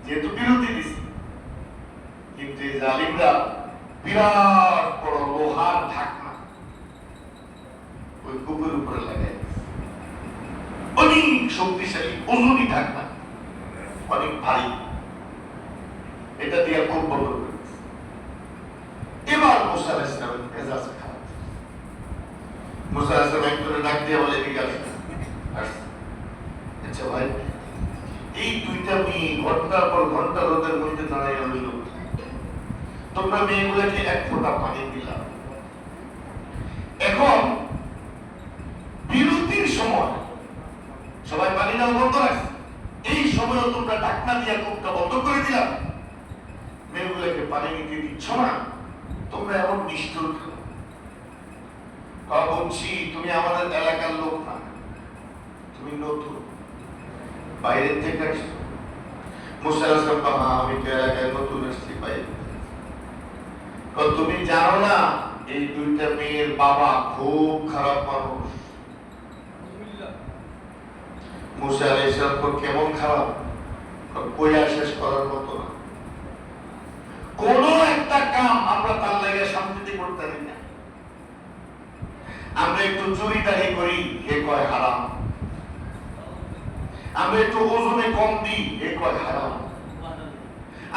যেহেতু বিরতি দিছে, কিন্তু এই জালিমরা বিরাট বড় লোহার ঢাকনা ওই কূপের উপরে লাগাই, অনেক শক্তিশালী ওজনই ঢাকনা, অনেক ভারী, এটা দিয়ে কূপ বন্ধ করে দিচ্ছে। এবার মুসা আলাইহিস সালামের মেজাজ খারাপ। মুসা আলাইহিস সালাম একজনের ডাক দিয়ে বলে, এদিকে আসো। আচ্ছা ভাই, এই দুইটা মেয়ে ঘন্টার পর ঘন্টা রোদের মধ্যে দাঁড়াইয়া রইল, তোমরা মেয়েগুলোকে এক ফোঁটা পানি দিলাম, এখন বিরতির সময় সবাই পানি দেওয়া বন্ধ রাখছে, এই সময় তোমরা ঢাকনা দিয়ে কূপটা বন্ধ করে দিলাম, মেয়েগুলোকে পানি নিতে দিচ্ছ না, তোমরা এমন নিষ্ঠুর কেন? বলছি তুমি আমাদের এলাকার লোক না, তুমি নতুন, বাইরে থেকে আসছো। মুসা আলাইহিস সালাম, আমি তো এলাকায় নতুন এসেছি বাইরে। তুমি জানো না এই দুইটা মেয়ের বাবা খুব খারাপ মানুষ। মুসা আলাইহিস সালাম কেমন খারাপ, কইয়া শেষ করার মতো না। কোন একটা কাম আমরা তার লাগে শান্তিতে করতে পারি না। আমরা একটু চুরিদারি করি, হে কয় হারাম। আমরা একটু ওজনে কম দিই, হে কয় হারাম।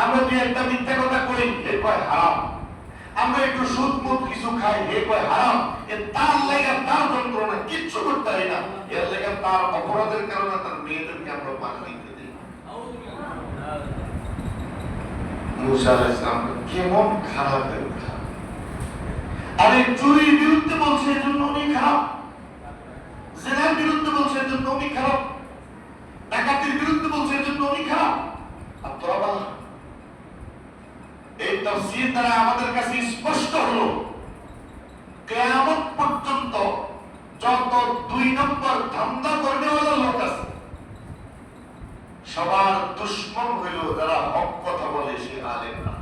আমরা দুই একটা মিথ্যা কথা করি, হে কয় হারাম। আমরা একটু সুদ মুদ কিছু খাই, হে কয় হারাম। তার লাগে তার যন্ত্রণা কিচ্ছু করতে পারি না, এর লাগে তার অপরাধের কারণে তার মেয়েদেরকে আমরা পানি দিতে দিই। মুসা আলাইহিস সালাম কেমন খারাপ হয়ে উঠা। আরে চুরির বিরুদ্ধে বলছে এজন্য উনি খারাপ, জিনার বিরুদ্ধে বলছে এজন্য উনি খারাপ, ডাকাতির বিরুদ্ধে বলছে এজন্য উনি খারাপ। আর তোরা বল, এই তাফসীর দ্বারা আমাদের কাছে স্পষ্ট হলো কিয়ামত পর্যন্ত যত 2 নম্বর ধান্দা করেওয়ালা লোক আছে, সবার দুশমন হইল যারা হক কথা বলে, সে আলেম না।